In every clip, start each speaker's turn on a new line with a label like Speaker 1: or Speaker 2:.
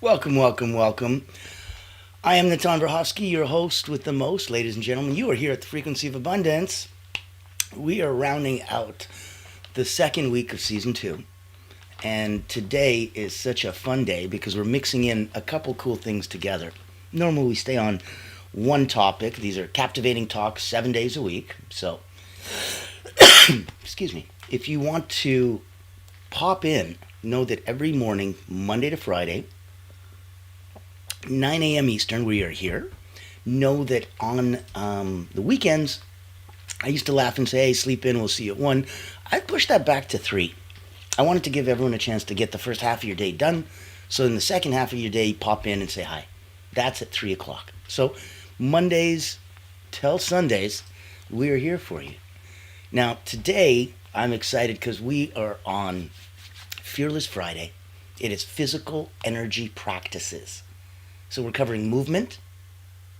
Speaker 1: Welcome, welcome, welcome. I am Natan Verhovsky, your host with the most. Ladies and gentlemen, you are here at the Frequency of Abundance. We are rounding out the second week of season 2. And today is such a fun day because we're mixing in a couple cool things together. Normally we stay on one topic. These are captivating talks 7 days a week. So, excuse me. If you want to pop in, know that every morning, Monday to Friday, 9 a.m. Eastern, we are here. Know that on the weekends, I used to laugh and say, hey, sleep in, we'll see you at 1. I pushed that back to 3. I wanted to give everyone a chance to get the first half of your day done. So in the second half of your day, pop in and say hi. That's at 3 o'clock. So Mondays till Sundays, we are here for you. Now, today, I'm excited because we are on Fearless Friday. It is physical energy practices. So we're covering movement,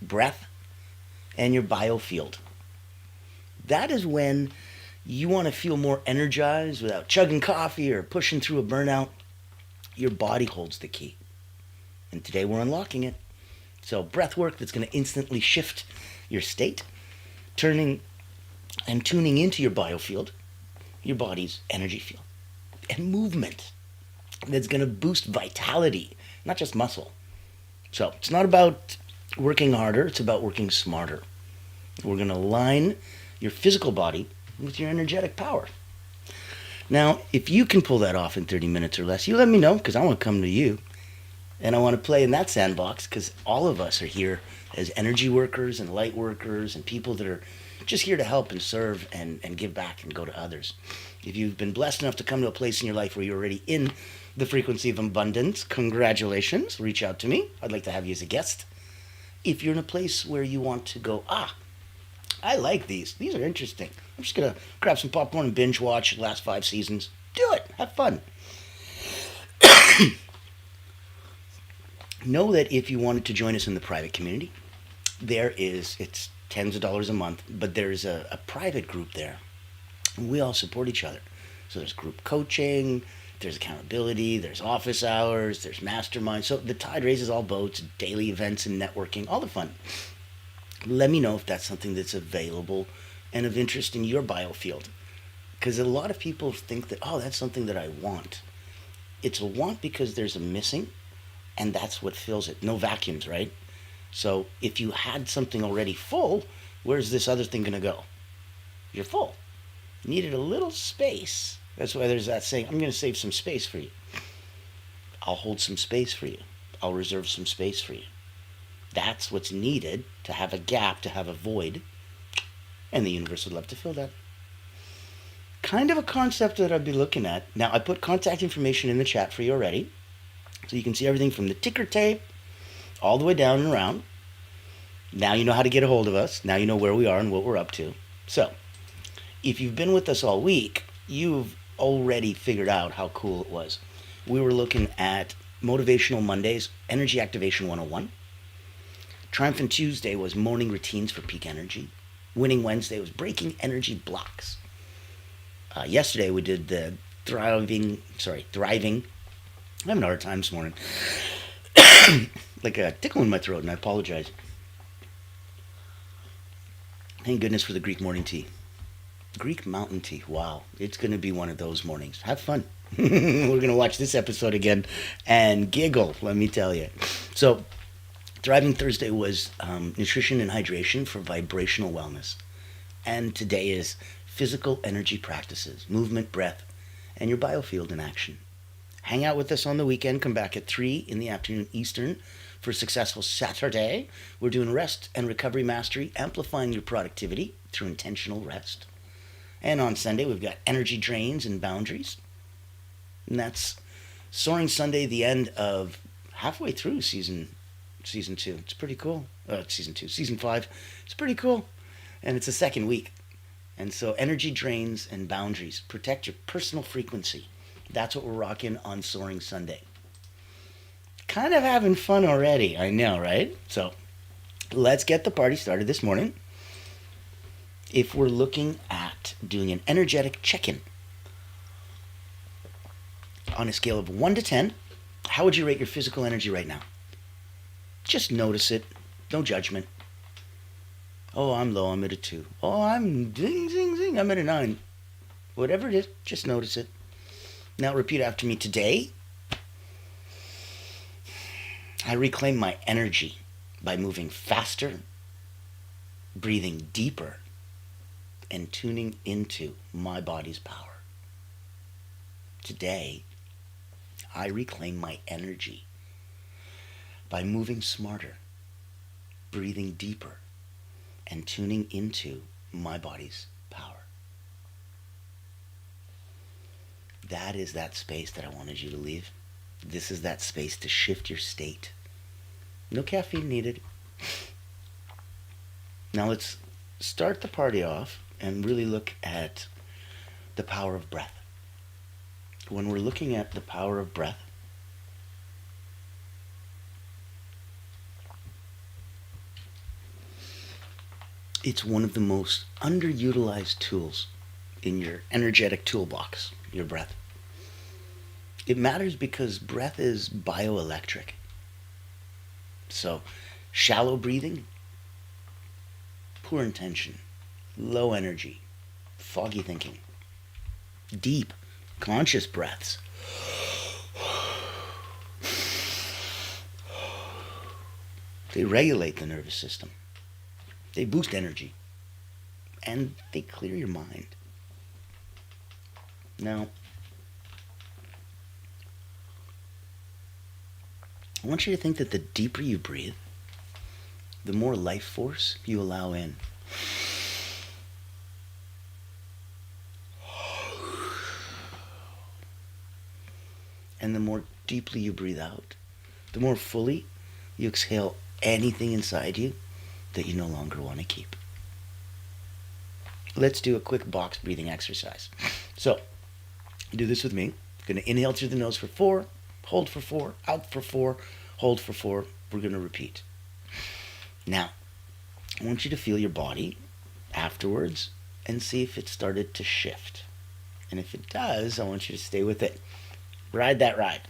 Speaker 1: breath, and your biofield. That is when you want to feel more energized without chugging coffee or pushing through a burnout. Your body holds the key. And today we're unlocking it. So breath work that's going to instantly shift your state, turning and tuning into your biofield, your body's energy field, and movement that's going to boost vitality, not just muscle. So it's not about working harder, it's about working smarter. We're going to align your physical body with your energetic power. Now, if you can pull that off in 30 minutes or less, you let me know because I want to come to you. And I want to play in that sandbox because all of us are here as energy workers and light workers and people that are just here to help and serve and give back and go to others. If you've been blessed enough to come to a place in your life where you're already in the frequency of abundance, congratulations. Reach out to me. I'd like to have you as a guest. If you're in a place where you want to go, I like these. These are interesting. I'm just going to grab some popcorn and binge watch the last 5 seasons. Do it. Have fun. Know that if you wanted to join us in the private community, it's tens of dollars a month, but there's a private group there. We all support each other. So there's group coaching, there's accountability, there's office hours, there's mastermind. So the tide raises all boats, daily events and networking, all the fun. Let me know if that's something that's available and of interest in your biofield. Because a lot of people think that, that's something that I want. It's a want because there's a missing, and that's what fills it. No vacuums, right? So if you had something already full, where's this other thing going to go? You're full. You needed a little space. That's why there's that saying, I'm going to save some space for you. I'll hold some space for you. I'll reserve some space for you. That's what's needed to have a gap, to have a void. And the universe would love to fill that. Kind of a concept that I'd be looking at. Now, I put contact information in the chat for you already. So you can see everything from the ticker tape all the way down and around. Now you know how to get a hold of us. Now you know where we are and what we're up to. So, if you've been with us all week, you've already figured out how cool it was. We were looking at Motivational Mondays, Energy Activation 101. Triumphant Tuesday was morning routines for peak energy. Winning Wednesday was breaking energy blocks. Yesterday we did the thriving. I'm having a hard time this morning. Like a tickle in my throat, and I apologize. Thank goodness for the Greek morning tea. Greek mountain tea. Wow. It's going to be one of those mornings. Have fun. We're going to watch this episode again and giggle, let me tell you. So, Thriving Thursday was nutrition and hydration for vibrational wellness. And today is physical energy practices, movement, breath, and your biofield in action. Hang out with us on the weekend. Come back at 3 in the afternoon Eastern for a successful Saturday. We're doing rest and recovery mastery, amplifying your productivity through intentional rest. And on Sunday, we've got energy drains and boundaries. And that's Soaring Sunday, the end of halfway through season 2. It's pretty cool. Season 5. It's pretty cool. And it's the second week. And so energy drains and boundaries. Protect your personal frequency. That's what we're rocking on Soaring Sunday. Kind of having fun already, I know, right? So let's get the party started this morning. If we're looking at doing an energetic check-in on a scale of 1 to 10, How would you rate your physical energy right now? Just notice it. No judgment. Oh, I'm low. I'm at a 2. Oh, I'm zing, zing, zing. I'm at a 9. Whatever it is, just notice it. Now repeat after me. Today, I reclaim my energy by moving faster, breathing deeper, and tuning into my body's power. Today, I reclaim my energy by moving smarter, breathing deeper, and tuning into my body's power. That is that space that I wanted you to leave. This is that space to shift your state. No caffeine needed. Now let's start the party off and really look at the power of breath. When we're looking at the power of breath, it's one of the most underutilized tools in your energetic toolbox, your breath. It matters because breath is bioelectric. So, shallow breathing, poor intention, low energy, foggy thinking. Deep, conscious breaths, they regulate the nervous system. They boost energy. And they clear your mind. Now, I want you to think that the deeper you breathe, the more life force you allow in. And the more deeply you breathe out, the more fully you exhale anything inside you that you no longer want to keep. Let's do a quick box breathing exercise. So, do this with me. I'm going to inhale through the nose for 4, hold for 4, out for 4, hold for 4. We're going to repeat. Now, I want you to feel your body afterwards and see if it started to shift. And if it does, I want you to stay with it. Ride that ride.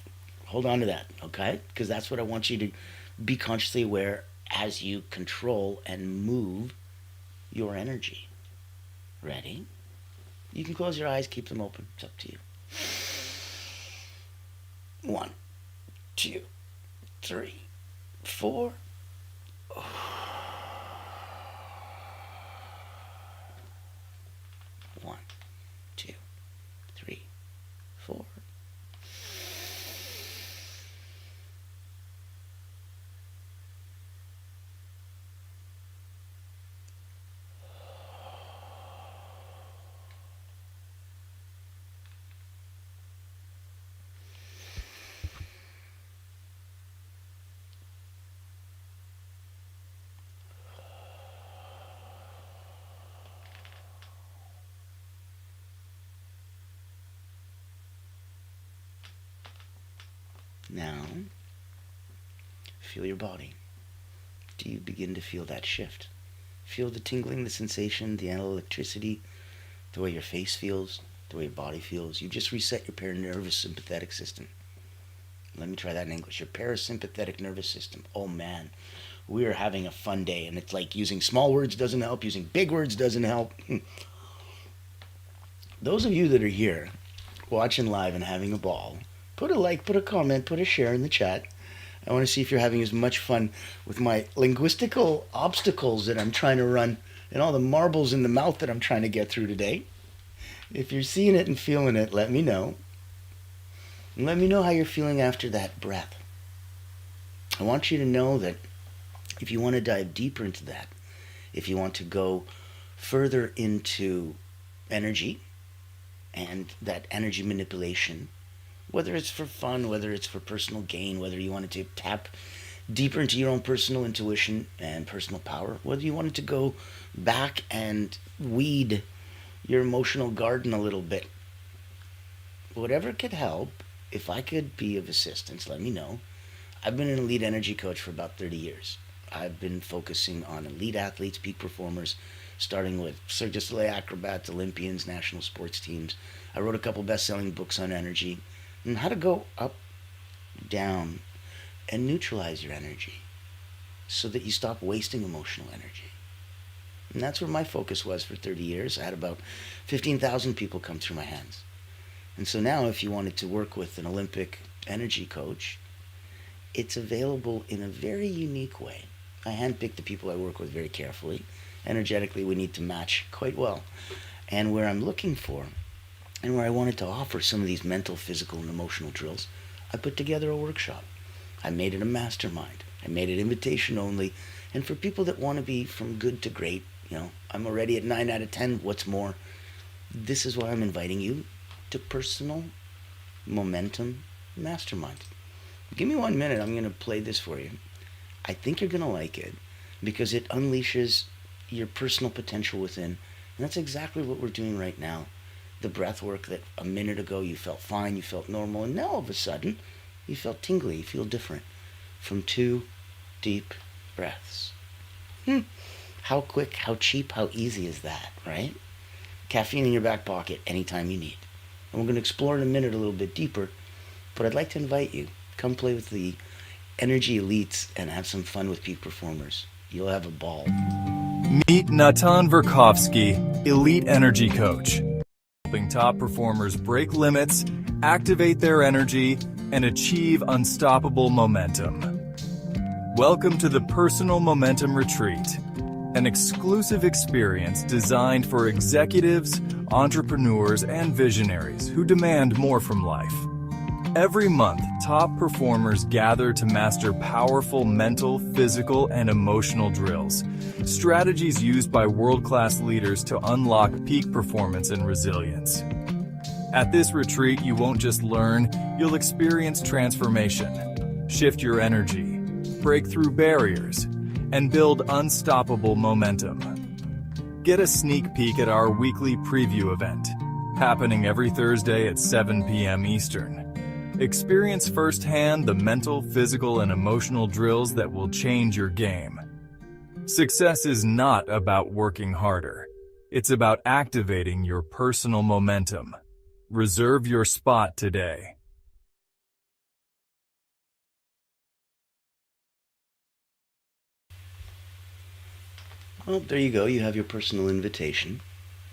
Speaker 1: Hold on to that, okay? Because that's what I want you to be consciously aware as you control and move your energy. Ready? You can close your eyes, keep them open. It's up to you. 1, 2, 3, 4. 1, 2, 3, 4. Now, feel your body. Do you begin to feel that shift? Feel the tingling, the sensation, the electricity, the way your face feels, the way your body feels. You just reset your paranervous sympathetic system. Let me try that in English. Your parasympathetic nervous system. Oh man, we are having a fun day, and it's like using small words doesn't help, using big words doesn't help. Those of you that are here, watching live and having a ball, put a like, put a comment, put a share in the chat. I want to see if you're having as much fun with my linguistical obstacles that I'm trying to run and all the marbles in the mouth that I'm trying to get through today. If you're seeing it and feeling it, let me know. And let me know how you're feeling after that breath. I want you to know that if you want to dive deeper into that, if you want to go further into energy and that energy manipulation, whether it's for fun, whether it's for personal gain, whether you wanted to tap deeper into your own personal intuition and personal power, whether you wanted to go back and weed your emotional garden a little bit, whatever could help, if I could be of assistance, let me know. I've been an elite energy coach for about 30 years. I've been focusing on elite athletes, peak performers, starting with Cirque du Soleil acrobats, Olympians, national sports teams. I wrote a couple best-selling books on energy and how to go up down and neutralize your energy so that you stop wasting emotional energy. And that's where my focus was for 30 years. I had about 15,000 people come through my hands. And so now if you wanted to work with an Olympic energy coach, it's available in a very unique way. I handpick the people I work with very carefully. Energetically, we need to match quite well. And where I'm looking for, and where I wanted to offer some of these mental, physical, and emotional drills, I put together a workshop. I made it a mastermind. I made it invitation only. And for people that want to be from good to great, I'm already at 9 out of 10. What's more? This is why I'm inviting you to Personal Momentum Mastermind. Give me 1 minute. I'm going to play this for you. I think you're going to like it because it unleashes your personal potential within. And that's exactly what we're doing right now. The breath work that a minute ago you felt fine, you felt normal, and now all of a sudden you felt tingly, you feel different from 2 deep breaths. How quick, how cheap, how easy is that, right? Caffeine in your back pocket anytime you need. And we're going to explore in a minute a little bit deeper, but I'd like to invite you. Come play with the energy elites and have some fun with peak performers. You'll have a ball.
Speaker 2: Meet Natan Verkovsky, Elite Energy Coach, helping top performers break limits, activate their energy, and achieve unstoppable momentum. Welcome to the Personal Momentum Retreat, an exclusive experience designed for executives, entrepreneurs, and visionaries who demand more from life. Every month, top performers gather to master powerful mental, physical, and emotional drills, strategies used by world-class leaders to unlock peak performance and resilience. At this retreat, you won't just learn, you'll experience transformation, shift your energy, break through barriers, and build unstoppable momentum. Get a sneak peek at our weekly preview event, happening every Thursday at 7 p.m. Eastern. Experience firsthand the mental, physical, and emotional drills that will change your game. Success is not about working harder. It's about activating your personal momentum. Reserve your spot today.
Speaker 1: Well, there you go. You have your personal invitation.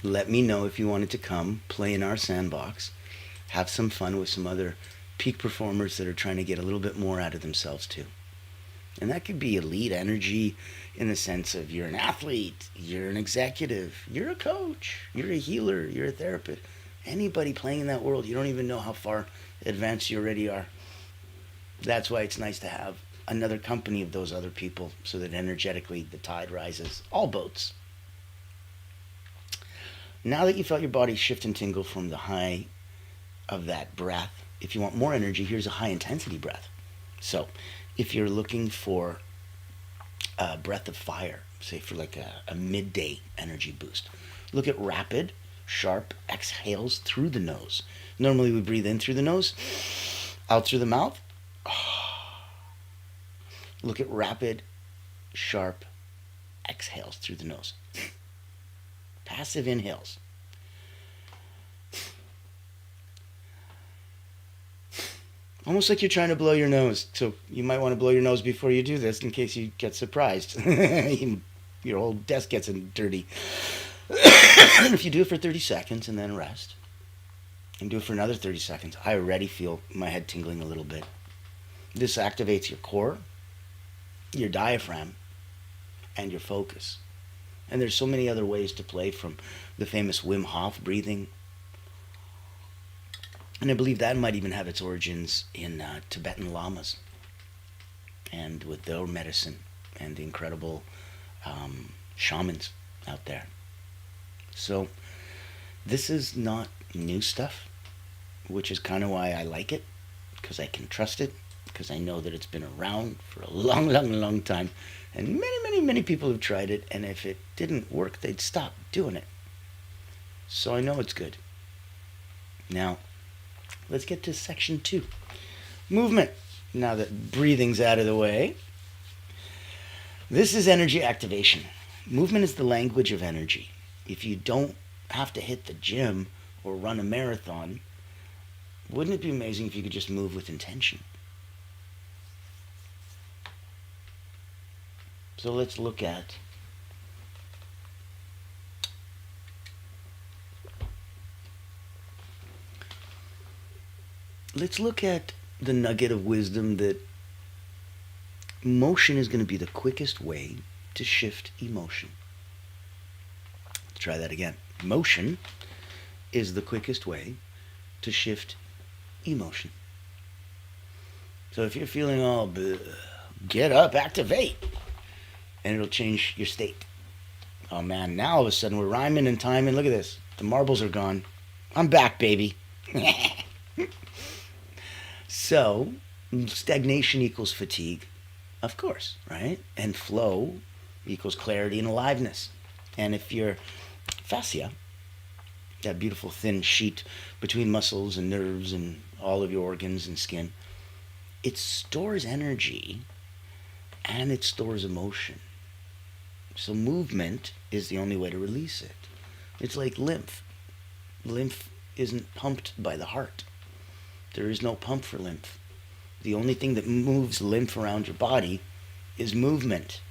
Speaker 1: Let me know if you wanted to come, play in our sandbox, have some fun with some other peak performers that are trying to get a little bit more out of themselves too. And that could be elite energy in the sense of you're an athlete, you're an executive, you're a coach, you're a healer, you're a therapist. Anybody playing in that world, you don't even know how far advanced you already are. That's why it's nice to have another company of those other people so that energetically the tide rises. All boats. Now that you felt your body shift and tingle from the high of that breath, if you want more energy, here's a high intensity breath. So if you're looking for a breath of fire, say for like a midday energy boost, look at rapid, sharp exhales through the nose. Normally we breathe in through the nose, out through the mouth. Look at rapid, sharp exhales through the nose. Passive inhales. Almost like you're trying to blow your nose. So you might want to blow your nose before you do this in case you get surprised. Your whole desk gets dirty. If you do it for 30 seconds and then rest, and do it for another 30 seconds, I already feel my head tingling a little bit. This activates your core, your diaphragm, and your focus. And there's so many other ways to play, from the famous Wim Hof breathing. And I believe that might even have its origins in Tibetan lamas and with their medicine and the incredible shamans out there. So this is not new stuff, which is kind of why I like it, because I can trust it, because I know that it's been around for a long, long, long time. And many, many, many people have tried it, and if it didn't work, they'd stop doing it. So I know it's good. Now, let's get to section 2. Movement. Now that breathing's out of the way. This is energy activation. Movement is the language of energy. If you don't have to hit the gym or run a marathon, wouldn't it be amazing if you could just move with intention? So let's look at the nugget of wisdom that motion is going to be the quickest way to shift emotion. Let's try that again. Motion is the quickest way to shift emotion. So if you're feeling all get up, activate, and it'll change your state. Oh man, now all of a sudden we're rhyming and timing. Look at this. The marbles are gone. I'm back, baby. So, stagnation equals fatigue, of course, right? And flow equals clarity and aliveness. And if your fascia, that beautiful thin sheet between muscles and nerves and all of your organs and skin, it stores energy and it stores emotion. So movement is the only way to release it. It's like lymph. Lymph isn't pumped by the heart. There is no pump for lymph. The only thing that moves lymph around your body is movement,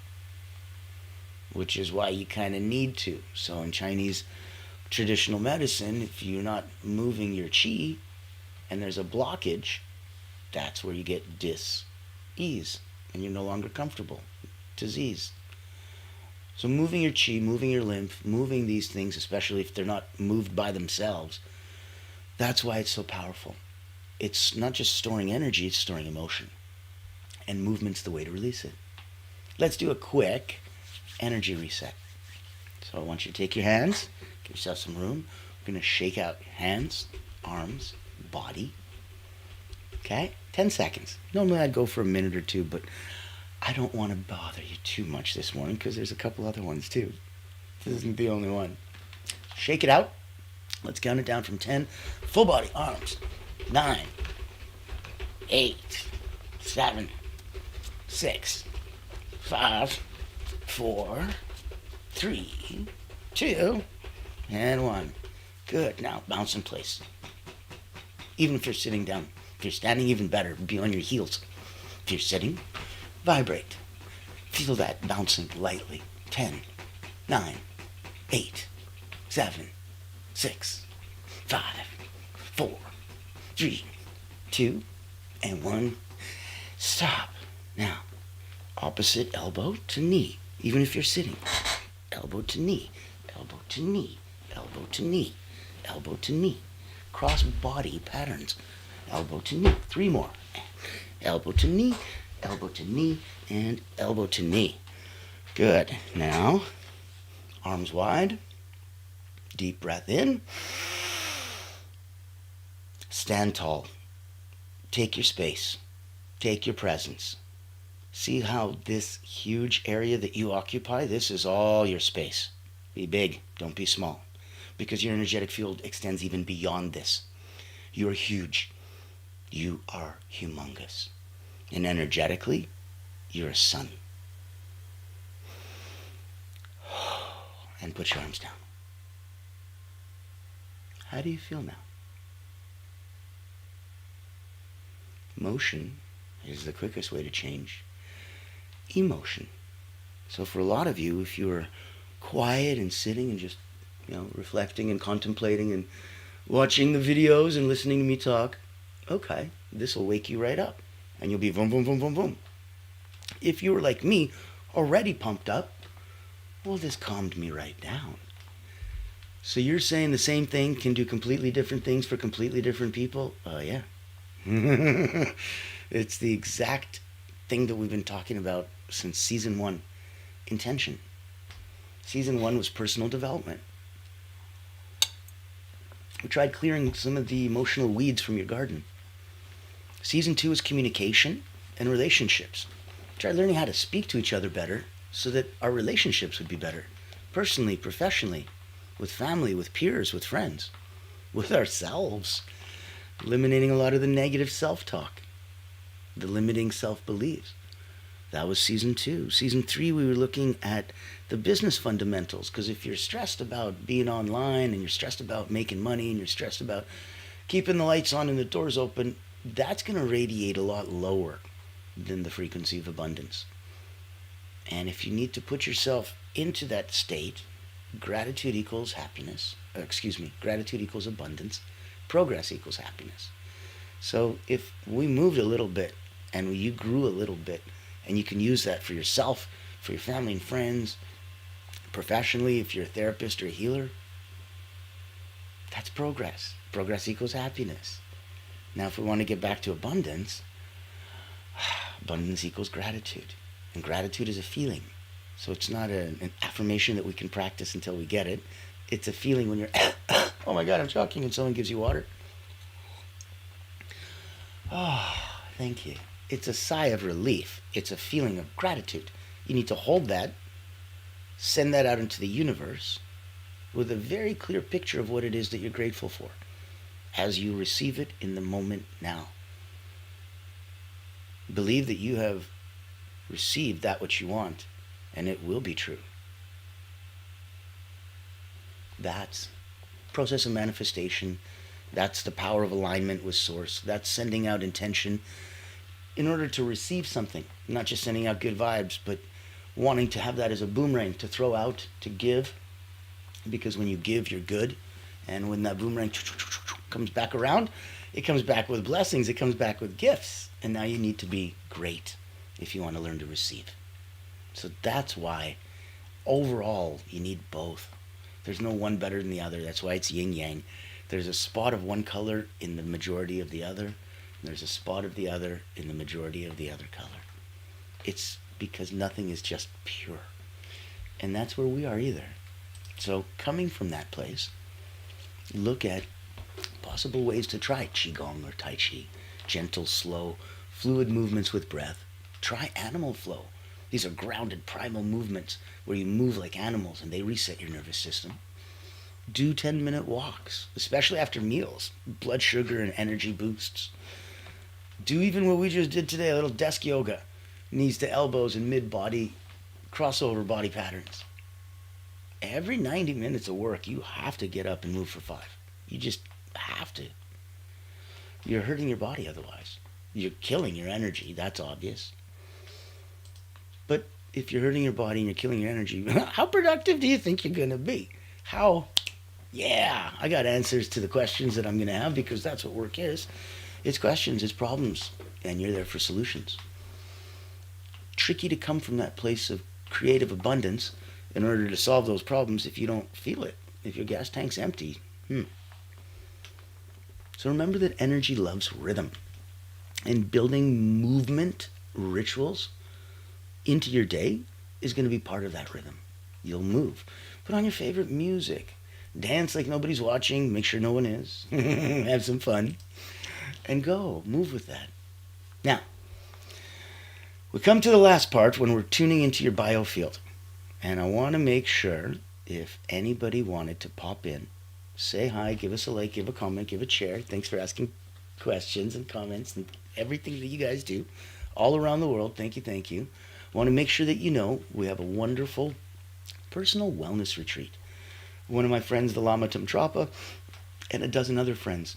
Speaker 1: which is why you kind of need to. So in Chinese traditional medicine, if you're not moving your qi and there's a blockage, that's where you get dis-ease and you're no longer comfortable. Disease. So moving your qi, moving your lymph, moving these things, especially if they're not moved by themselves, that's why it's so powerful. It's not just storing energy, it's storing emotion. And movement's the way to release it. Let's do a quick energy reset. So I want you to take your hands, give yourself some room. We're going to shake out hands, arms, body. Okay? 10 seconds. Normally I'd go for a minute or two, but I don't want to bother you too much this morning because there's a couple other ones too. This isn't the only one. Shake it out. Let's count it down from 10. Full body, arms. 9, 8, 7, 6, 5, 4, 3, 2, and 1. Good. Now bounce in place. Even if you're sitting down. If you're standing, even better. Be on your heels. If you're sitting, vibrate. Feel that bouncing lightly. 10, 9, 8, 7, 6, 5, 4, 3, 2, and 1. Stop. Now, opposite elbow to knee. Even if you're sitting. Elbow to knee. Elbow to knee. Elbow to knee. Elbow to knee. Cross body patterns. Elbow to knee. 3 more. Elbow to knee. Elbow to knee. And elbow to knee. Good. Now, arms wide. Deep breath in. Stand tall. Take your space. Take your presence. See how this huge area that you occupy, this is all your space. Be big, don't be small. Because your energetic field extends even beyond this. You're huge. You are humongous. And energetically, you're a sun. And put your arms down. How do you feel now? Motion is the quickest way to change emotion. So for a lot of you, if you're quiet and sitting and just, reflecting and contemplating and watching the videos and listening to me talk, okay, this will wake you right up. And you'll be boom, boom, boom, boom, boom. If you were like me, already pumped up, well, this calmed me right down. So you're saying the same thing can do completely different things for completely different people? Oh, yeah. It's the exact thing that we've been talking about since season 1. Intention. Season 1 was personal development. We tried clearing some of the emotional weeds from your garden. Season 2 is communication and relationships. We tried learning how to speak to each other better so that our relationships would be better. Personally, professionally, with family, with peers, with friends, with ourselves. Eliminating a lot of the negative self-talk, the limiting self-beliefs. That was season 2. Season 3, we were looking at the business fundamentals, because if you're stressed about being online and you're stressed about making money and you're stressed about keeping the lights on and the doors open, that's going to radiate a lot lower than the frequency of abundance. And if you need to put yourself into that state, gratitude equals happiness. Gratitude equals abundance. Progress equals happiness. So if we moved a little bit and you grew a little bit, and you can use that for yourself, for your family and friends, professionally, if you're a therapist or a healer, that's progress. Progress equals happiness. Now, if we want to get back to abundance, abundance equals gratitude. And gratitude is a feeling. So it's not an affirmation that we can practice until we get it. It's a feeling when you're, oh my God, I'm choking, and someone gives you water. Oh, thank you. It's a sigh of relief. It's a feeling of gratitude. You need to hold that, send that out into the universe with a very clear picture of what it is that you're grateful for as you receive it in the moment now. Believe that you have received that which you want, and it will be true. That's process of manifestation. That's the power of alignment with source. That's sending out intention in order to receive something, not just sending out good vibes, but wanting to have that as a boomerang to throw out, to give, because when you give, you're good. And when that boomerang comes back around, it comes back with blessings, it comes back with gifts. And now you need to be great if you want to learn to receive. So that's why overall you need both. There's no one better than the other. That's why it's yin yang. There's a spot of one color in the majority of the other. There's a spot of the other in the majority of the other color. It's because nothing is just pure. And that's where we are either. So coming from that place, look at possible ways to try Qigong or Tai Chi. Gentle, slow, fluid movements with breath. Try animal flow. These are grounded primal movements where you move like animals and they reset your nervous system. Do 10-minute walks, especially after meals. Blood sugar and energy boosts. Do even what we just did today, a little desk yoga. Knees to elbows and mid-body crossover body patterns. Every 90 minutes of work, you have to get up and move for 5. You just have to. You're hurting your body otherwise. You're killing your energy, that's obvious. But if you're hurting your body and you're killing your energy, how productive do you think you're going to be? I got answers to the questions that I'm going to have, because that's what work is. It's questions, it's problems, and you're there for solutions. Tricky to come from that place of creative abundance in order to solve those problems if you don't feel it, if your gas tank's empty. So remember that energy loves rhythm. And building movement rituals into your day is going to be part of that rhythm. You'll move. Put on your favorite music. Dance like nobody's watching. Make sure no one is. Have some fun. And go. Move with that. Now, we come to the last part when we're tuning into your biofield. And I want to make sure if anybody wanted to pop in, say hi, give us a like, give a comment, give a share. Thanks for asking questions and comments and everything that you guys do all around the world. Thank you, thank you. I want to make sure that you know we have a wonderful personal wellness retreat. One of my friends, the Lama Tumtrapa, and a dozen other friends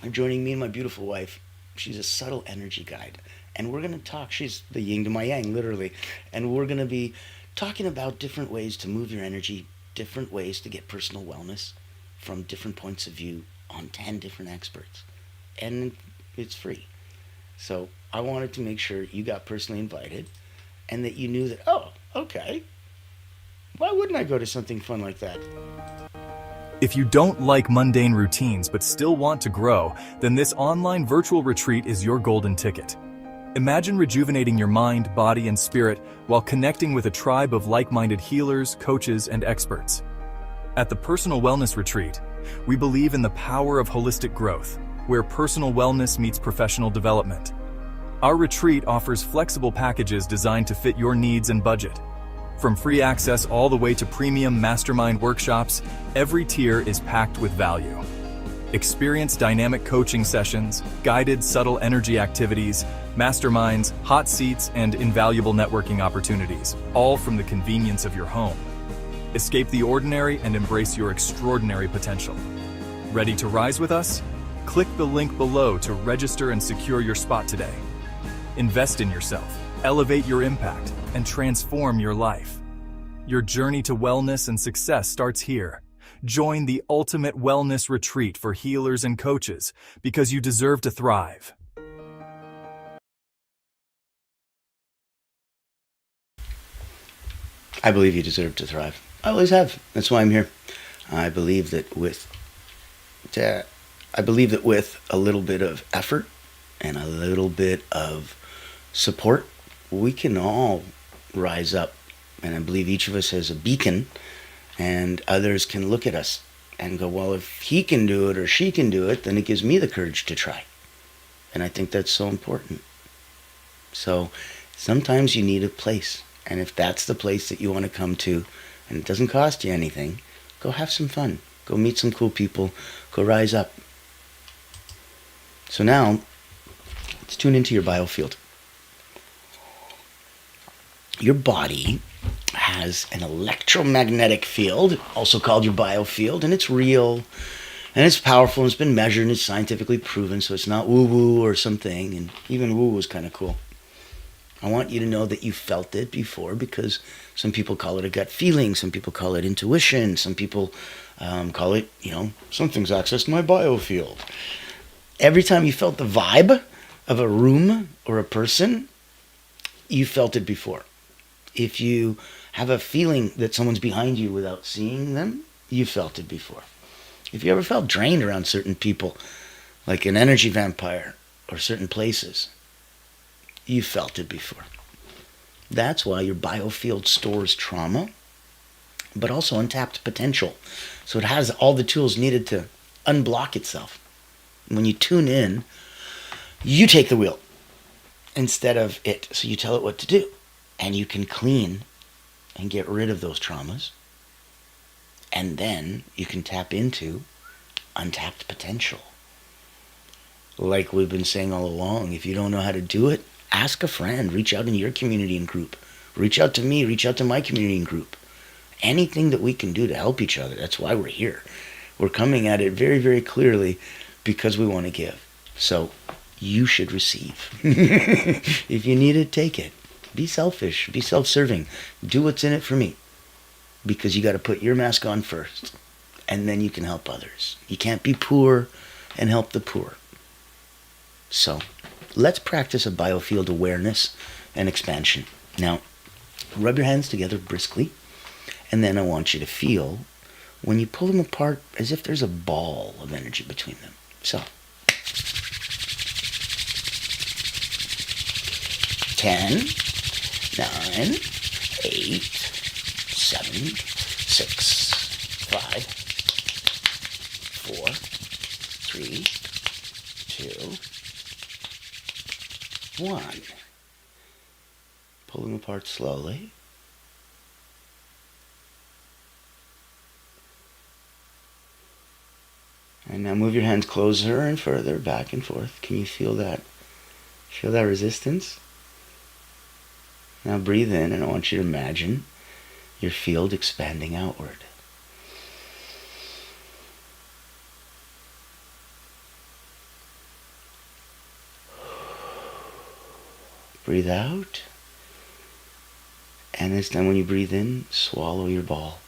Speaker 1: are joining me and my beautiful wife. She's a subtle energy guide. And we're going to talk. She's the yin to my yang, literally. And we're going to be talking about different ways to move your energy, different ways to get personal wellness from different points of view on 10 different experts. And it's free. So I wanted to make sure you got personally invited and that you knew that, oh, okay, why wouldn't I go to something fun like that?
Speaker 2: If you don't like mundane routines but still want to grow, then this online virtual retreat is your golden ticket. Imagine rejuvenating your mind, body, and spirit while connecting with a tribe of like-minded healers, coaches, and experts. At the Personal Wellness Retreat, we believe in the power of holistic growth, where personal wellness meets professional development. Our retreat offers flexible packages designed to fit your needs and budget. From free access all the way to premium mastermind workshops, every tier is packed with value. Experience dynamic coaching sessions, guided subtle energy activities, masterminds, hot seats, and invaluable networking opportunities, all from the convenience of your home. Escape the ordinary and embrace your extraordinary potential. Ready to rise with us? Click the link below to register and secure your spot today. Invest in yourself. Elevate your impact and transform your life. Your journey to wellness and success starts here. Join the ultimate wellness retreat for healers and coaches because you deserve to thrive.
Speaker 1: I believe you deserve to thrive. I always have. That's why I'm here. I believe that with a little bit of effort and a little bit of support, we can all rise up. And I believe each of us has a beacon, and others can look at us and go, well, if he can do it or she can do it, then it gives me the courage to try. And I think that's so important. So sometimes you need a place. And if that's the place that you want to come to, and it doesn't cost you anything, go have some fun. Go meet some cool people. Go rise up. So now, let's tune into your biofield. Your body has an electromagnetic field, also called your biofield, and it's real, and it's powerful, and it's been measured, and it's scientifically proven, so it's not woo-woo or something, and even woo was kind of cool. I want you to know that you felt it before, because some people call it a gut feeling, some people call it intuition, some people call it, something's accessed my biofield. Every time you felt the vibe of a room or a person, you felt it before. If you have a feeling that someone's behind you without seeing them, you felt it before. If you ever felt drained around certain people, like an energy vampire or certain places, you felt it before. That's why your biofield stores trauma, but also untapped potential. So it has all the tools needed to unblock itself. When you tune in, you take the wheel instead of it. So you tell it what to do. And you can clean and get rid of those traumas. And then you can tap into untapped potential. Like we've been saying all along, if you don't know how to do it, ask a friend. Reach out in your community and group. Reach out to me. Reach out to my community and group. Anything that we can do to help each other. That's why we're here. We're coming at it very, very clearly because we want to give. So you should receive. If you need it, take it. Be selfish. Be self-serving. Do what's in it for me. Because you got to put your mask on first. And then you can help others. You can't be poor and help the poor. So let's practice a biofield awareness and expansion. Now, rub your hands together briskly. And then I want you to feel when you pull them apart as if there's a ball of energy between them. So 10, 9, 8, 7, 6, 5, 4, 3, 2, 1. Pull them apart slowly. And now move your hands closer and further, back and forth. Can you feel that? Feel that resistance? Now breathe in, and I want you to imagine your field expanding outward. Breathe out. And this time when you breathe in, swallow your ball.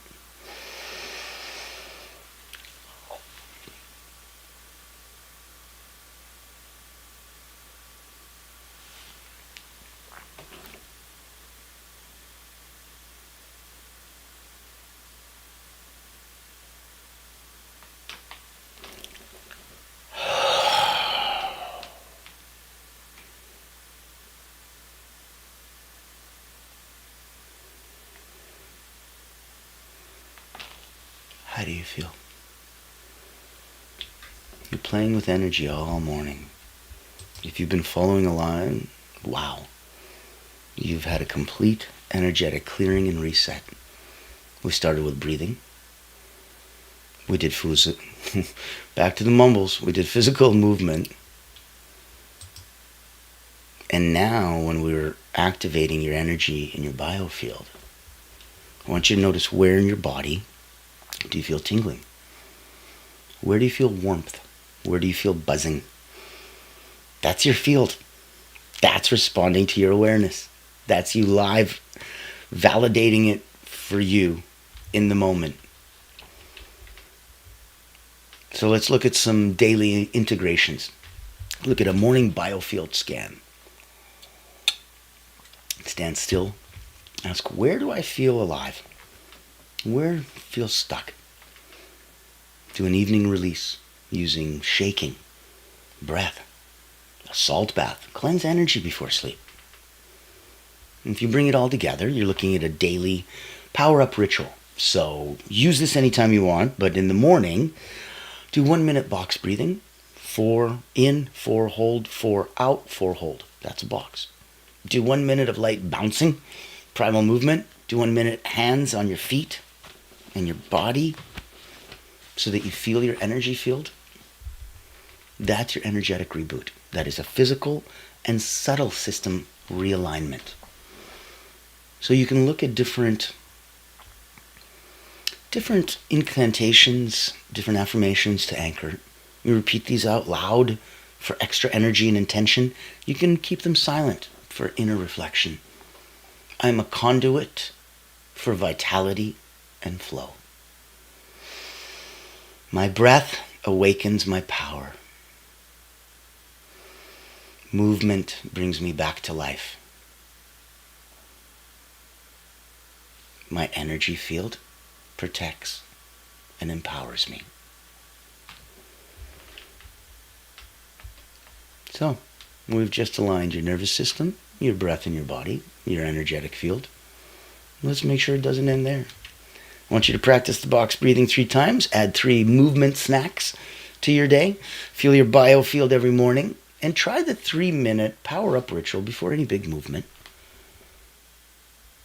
Speaker 1: How do you feel? You're playing with energy all morning. If you've been following along, wow. You've had a complete energetic clearing and reset. We started with breathing. We did back to the mumbles. We did physical movement. And now when we're activating your energy in your biofield, I want you to notice where in your body do you feel tingling? Where do you feel warmth? Where do you feel buzzing? That's your field. That's responding to your awareness. That's you live validating it for you in the moment. So let's look at some daily integrations. Look at a morning Biofield scan. Stand still. Ask, where do I feel alive? Where feel stuck? Do an evening release using shaking, breath, a salt bath. Cleanse energy before sleep. And if you bring it all together, you're looking at a daily power-up ritual. So use this anytime you want, but in the morning, do 1 minute box breathing. 4 in, 4 hold, 4 out, 4 hold. That's a box. Do 1 minute of light bouncing, primal movement. Do 1 minute hands on your feet and your body so that you feel your energy field. That's your energetic reboot. That is a physical and subtle system realignment. So you can look at different incantations, different affirmations to anchor. You repeat these out loud for extra energy and intention. You can keep them silent for inner reflection. I'm a conduit for vitality and flow. My breath awakens my power. Movement brings me back to life. My energy field protects and empowers me. So, we've just aligned your nervous system, your breath in your body, your energetic field. Let's make sure it doesn't end there. I want you to practice the box breathing 3 times. Add 3 movement snacks to your day. Feel your biofield every morning. And try the 3-minute power-up ritual before any big movement.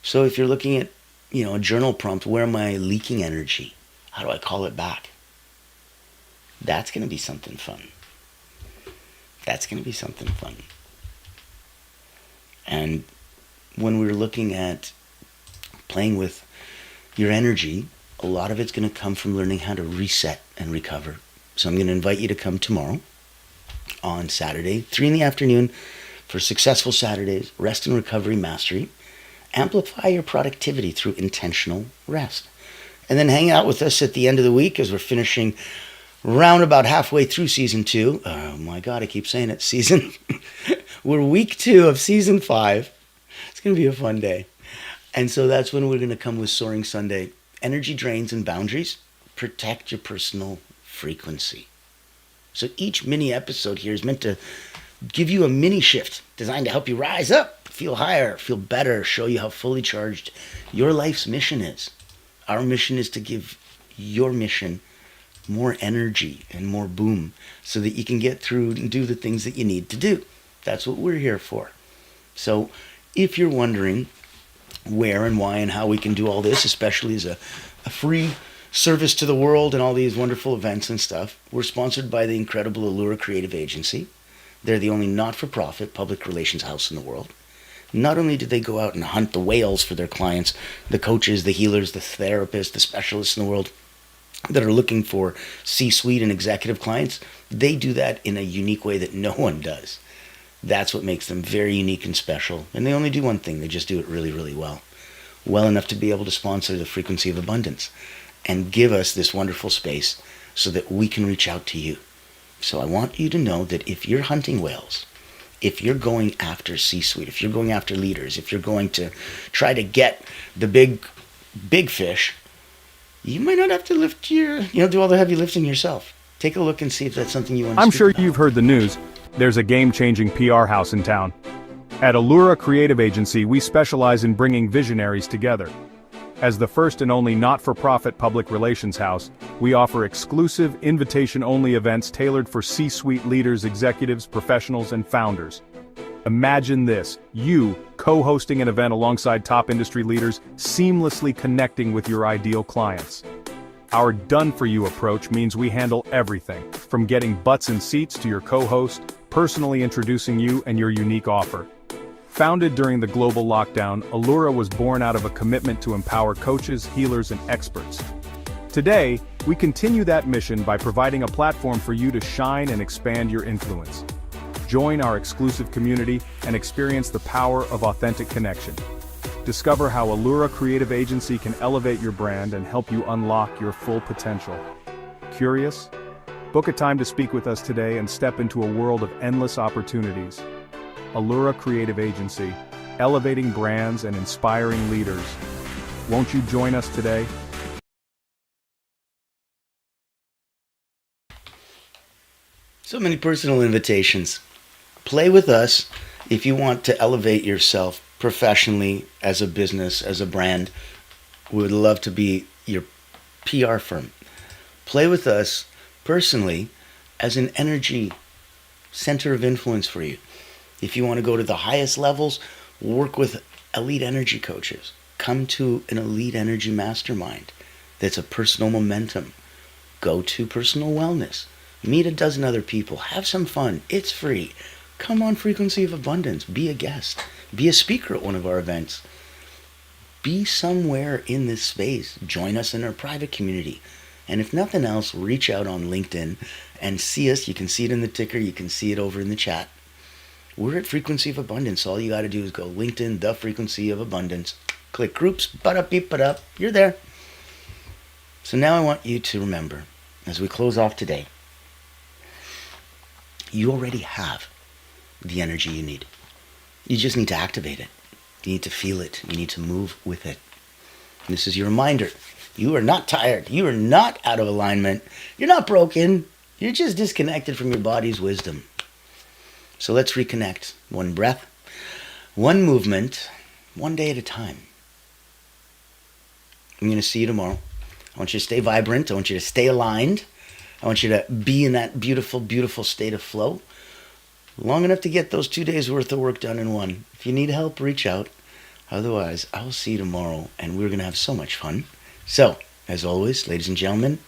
Speaker 1: So if you're looking at, a journal prompt, where am I leaking energy? How do I call it back? That's going to be something fun. And when we're looking at playing with your energy, a lot of it's going to come from learning how to reset and recover. So I'm going to invite you to come tomorrow on Saturday, 3 in the afternoon, for Successful Saturdays, Rest and Recovery Mastery. Amplify your productivity through intentional rest. And then hang out with us at the end of the week as we're finishing round about halfway through season 2. Oh my God, I keep saying it. We're week 2 of season 5. It's going to be a fun day. And so that's when we're going to come with Soaring Sunday. Energy drains and boundaries. Protect your personal frequency. So each mini episode here is meant to give you a mini shift designed to help you rise up, feel higher, feel better, show you how fully charged your life's mission is. Our mission is to give your mission more energy and more boom so that you can get through and do the things that you need to do. That's what we're here for. So if you're wondering where and why and how we can do all this, especially as a free service to the world and all these wonderful events and stuff, we're sponsored by the incredible Allura Creative Agency. They're the only not-for-profit public relations house in the world. Not only do they go out and hunt the whales for their clients, the coaches, the healers, the therapists, the specialists in the world that are looking for C-suite and executive clients, they do that in a unique way that no one does. That's what makes them very unique and special. And they only do one thing. They just do it really, really well. Well enough to be able to sponsor the Frequency of Abundance and give us this wonderful space so that we can reach out to you. So I want you to know that if you're hunting whales, if you're going after C-suite, if you're going after leaders, if you're going to try to get the big fish, you might not have to lift do all the heavy lifting yourself. Take a look and see if that's something you want to
Speaker 2: I'm
Speaker 1: speak
Speaker 2: sure
Speaker 1: about.
Speaker 2: you've heard the news. There's a game-changing PR house in town. At Allura Creative Agency, we specialize in bringing visionaries together. As the first and only not-for-profit public relations house, we offer exclusive, invitation-only events tailored for C-suite leaders, executives, professionals, and founders. Imagine this, you co-hosting an event alongside top industry leaders, seamlessly connecting with your ideal clients. Our done-for-you approach means we handle everything, from getting butts in seats to your co-host, personally introducing you and your unique offer. Founded during the global lockdown, Allura was born out of a commitment to empower coaches, healers, and experts. Today, we continue that mission by providing a platform for you to shine and expand your influence. Join our exclusive community and experience the power of authentic connection. Discover how Allura Creative Agency can elevate your brand and help you unlock your full potential. Curious? Book a time to speak with us today and step into a world of endless opportunities. Allura Creative Agency, elevating brands and inspiring leaders. Won't you join us today?
Speaker 1: So many personal invitations. Play with us if you want to elevate yourself professionally, as a business, as a brand. We would love to be your PR firm. Play with us personally as an energy center of influence for you. If you want to go to the highest levels, work with elite energy coaches. Come to an elite energy mastermind that's a personal momentum. Go to personal wellness. Meet a dozen other people. Have some fun. It's free. Come on Frequency of Abundance. Be a guest. Be a speaker at one of our events. Be somewhere in this space. Join us in our private community. And if nothing else, reach out on LinkedIn and see us. You can see it in the ticker. You can see it over in the chat. We're at Frequency of Abundance. All you got to do is go LinkedIn, The Frequency of Abundance. Click groups. Ba-da, beep, ba-da. You're there. So now I want you to remember, as we close off today, you already have the energy you need. You just need to activate it. You need to feel it. You need to move with it. And this is your reminder. You are not tired. You are not out of alignment. You're not broken. You're just disconnected from your body's wisdom. So let's reconnect. One breath, one movement, one day at a time. I'm going to see you tomorrow. I want you to stay vibrant. I want you to stay aligned. I want you to be in that beautiful, beautiful state of flow. Long enough to get those 2 days worth of work done in one. If you need help, reach out. Otherwise, I will see you tomorrow, and we're going to have so much fun. So, as always, ladies and gentlemen,